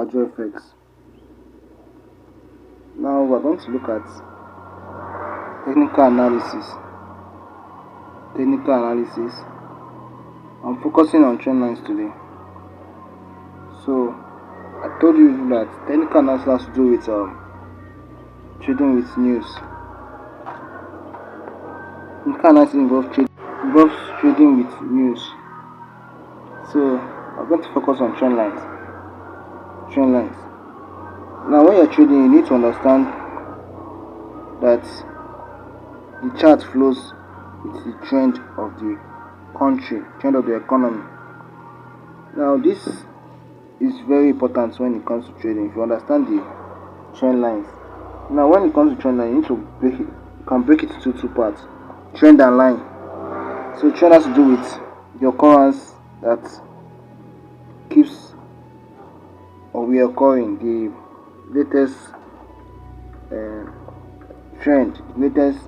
casual effects. Now we're going to look at technical analysis. I'm focusing on trend lines today. So I told you that technical analysis has to do with trading with news. Technical analysis involves trading with news. So I'm going to focus on trend lines. Now when you're trading, you need to understand that the chart flows with the trend of the country, trend of the economy. Now this is very important when it comes to trading. If you understand the trend lines. Now when it comes to trend line, you need to break it. You can break it into two parts: trend and line. So trend has to do with the occurrence that keeps or reoccurring, the latest trend, latest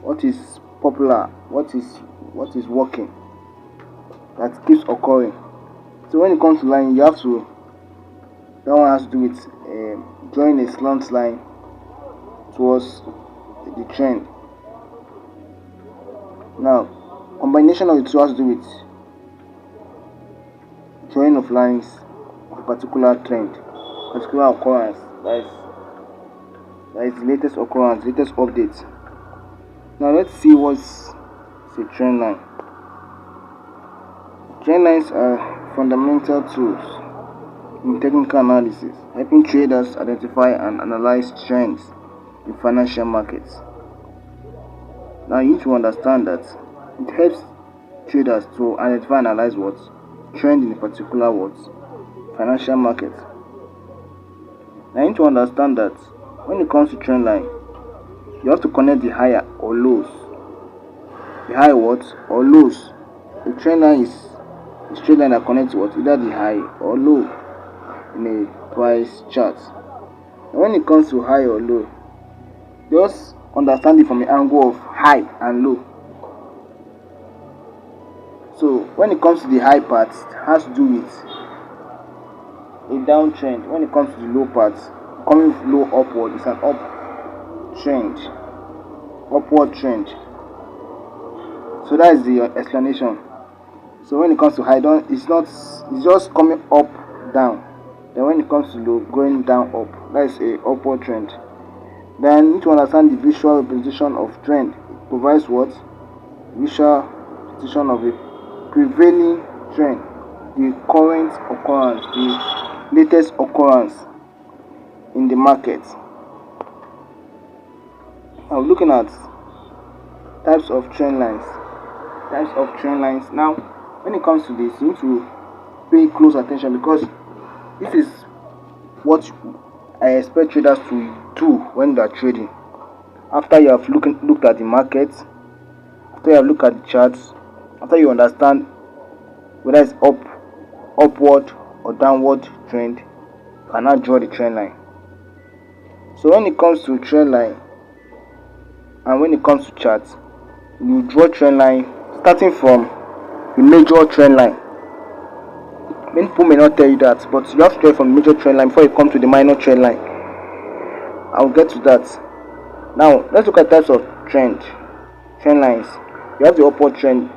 what is popular, what is working, that keeps occurring. So when it comes to line, that one has to do with drawing a slant line towards the trend. Now combination of the two has to do with drawing of lines of a particular trend, particular occurrence, that is the latest occurrence, latest update. Now let's see what's a trend line. Trend lines are fundamental tools in technical analysis, helping traders identify and analyze trends in financial markets. Now you need to understand that it helps traders to identify and analyze what trend in a particular financial market. Now you need to understand that when it comes to trend line, you have to connect the higher or lows. The high or lows. The trend line is a straight line that connects either the high or low in a price chart. And when it comes to high or low, just understand it from the angle of high and low. So when it comes to the high part, it has to do with a downtrend. When it comes to the low part, coming low upward, it's an upward trend. So that is the explanation. So when it comes to high, it's just coming up, down. Then when it comes to low, going down, up. That is a upward trend. Then you need to understand the visual representation of trend. It provides visual representation of a prevailing trend, the current occurrence, the latest occurrence in the market. Now looking at types of trend lines. Now when it comes to this, you need to pay close attention, because this is what I expect traders to do when they are trading. After you have looked at the market, after you have looked at the charts, after you understand whether it's upward or downward trend, you can now draw the trend line. So when it comes to trend line and when it comes to charts, you draw trend line starting from the major trend line. Many people may not tell you that, but you have to draw from the major trend line before you come to the minor trend line. I'll get to that. Now let's look at types of trend lines. You have the uptrend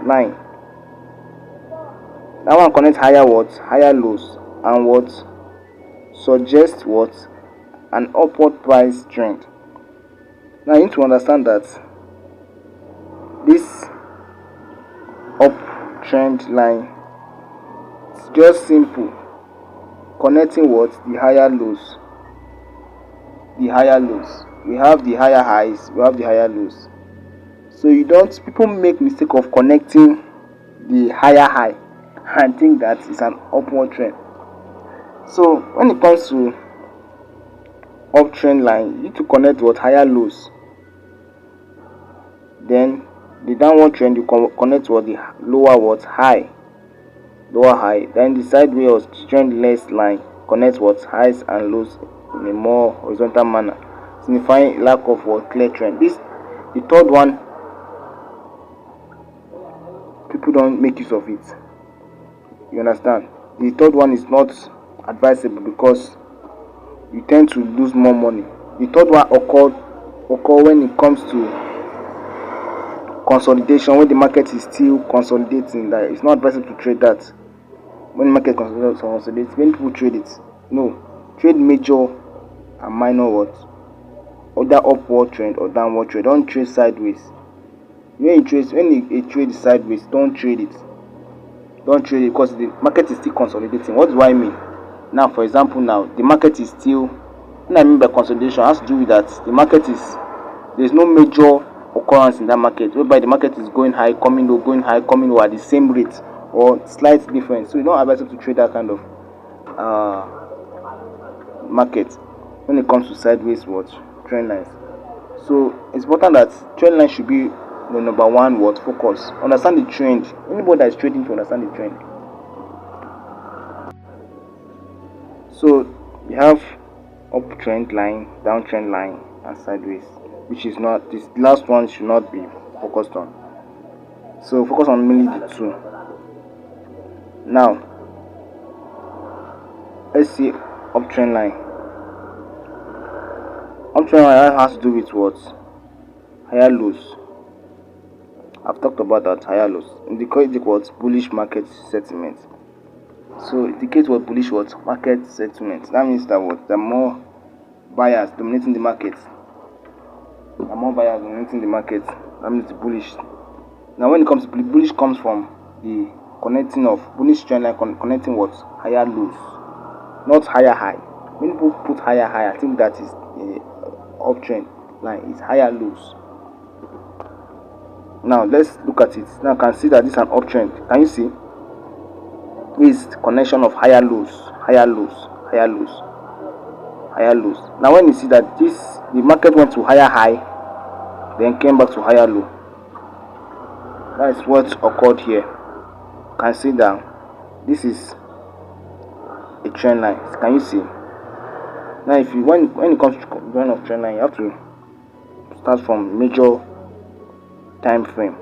line. That one connects higher lows, and suggests an upward price trend. Now you need to understand that this uptrend line is just simple, connecting the higher lows. We have the higher highs, we have the higher lows. So people make mistake of connecting the higher high and think that it's an upward trend. So when it comes to uptrend line, you need to connect higher lows. Then the downward trend, you connect the lower high. Then the sideways trendless line connects highs and lows in a more horizontal manner, signifying lack of clear trend. The third one, people don't make use of it. You understand? The third one is not advisable because you tend to lose more money. The third one occur when it comes to consolidation, when the market is still consolidating. Like, it's not advisable to trade that when the market consolidates. When people trade it, no, trade major and minor what, either upward trend or downward trend. Don't trade sideways. When a trade is sideways, don't trade it. Don't trade it because the market is still consolidating. What do I mean? Now, for example, now the market is still. What I mean by consolidation has to do with that the market is, there's no major occurrence in that market whereby the market is going high, coming low, going high, coming low at the same rate or slight difference. So it's not advisable to trade that kind of market when it comes to sideways trend lines. So it's important that trend line should be the number one focus. Understand the trend. Anybody that is trading to understand the trend. So we have uptrend line, downtrend line, and sideways, which is not, this last one should not be focused on. So focus on mainly the two. Now let's see uptrend line. Uptrend line has to do with what? Higher lows. I've talked about that, higher lows. Indicate what? Bullish market sentiment. So indicate what? Bullish market sentiment. That means that what? There are more buyers dominating the market. There are more buyers dominating the market. That means the bullish. Now when it comes to bullish, comes from the connecting of bullish trend line connecting what? Higher lows, not higher high. When people put higher high, I think that is uptrend line is higher lows. Now let's look at it. Now you can see that this is an uptrend. Can you see? This is connection of higher lows, higher lows, higher lows, higher lows. Now when you see that the market went to higher high, then came back to higher low. That is what occurred here. You can see that this is a trend line. Can you see? Now if you when it comes to drawing of trend line, you have to start from major time frame.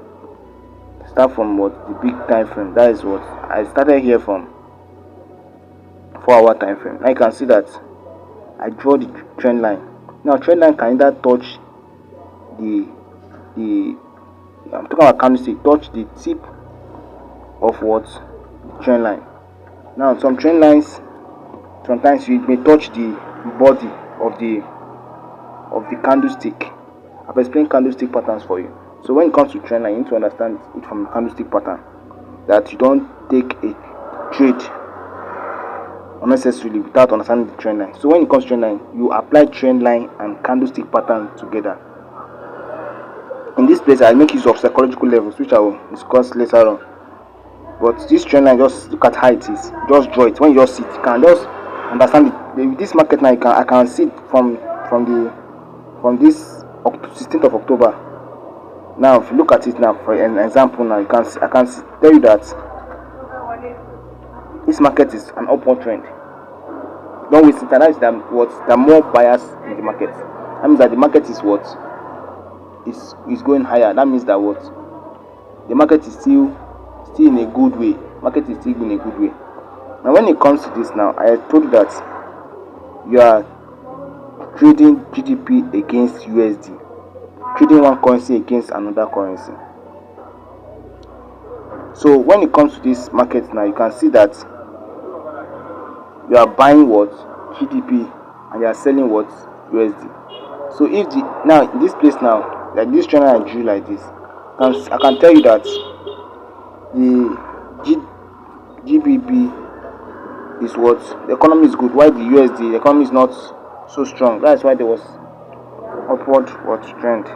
Start from what? The big time frame. That is what I started here from 4-hour time frame. Now you can see that I draw the trend line. Now trend line can either touch the I'm talking about candlestick, touch the tip of what? The trend line. Now some trend lines, sometimes you may touch the body of the candlestick. I've explained candlestick patterns for you. So when it comes to trend line, you need to understand it from the candlestick pattern, that you don't take a trade unnecessarily without understanding the trend line. So when it comes to trend line, you apply trend line and candlestick pattern together. In this place, I make use of psychological levels, which I will discuss later on. But this trend line, just look at how it is. Just draw it. When you just see it, you can just understand it. This market now, I can see it from this 16th of October. Now, if you look at it now, for an example, now I can tell you that this market is an upward trend. Don't waste it. And that is that what? There are more buyers in the market. That means that the market is what? Is going higher. That means that what? The market is still in a good way. Market is still in a good way. Now, when it comes to this, now I told you that you are trading GDP against USD. Trading one currency against another currency. So when it comes to this market now, you can see that you are buying what? GDP, and you are selling what? USD. So if now in this place now, like this trend I drew like this, I can tell you that the GBP is what? The economy is good. Why the USD? The economy is not so strong. That's why there was upward trend.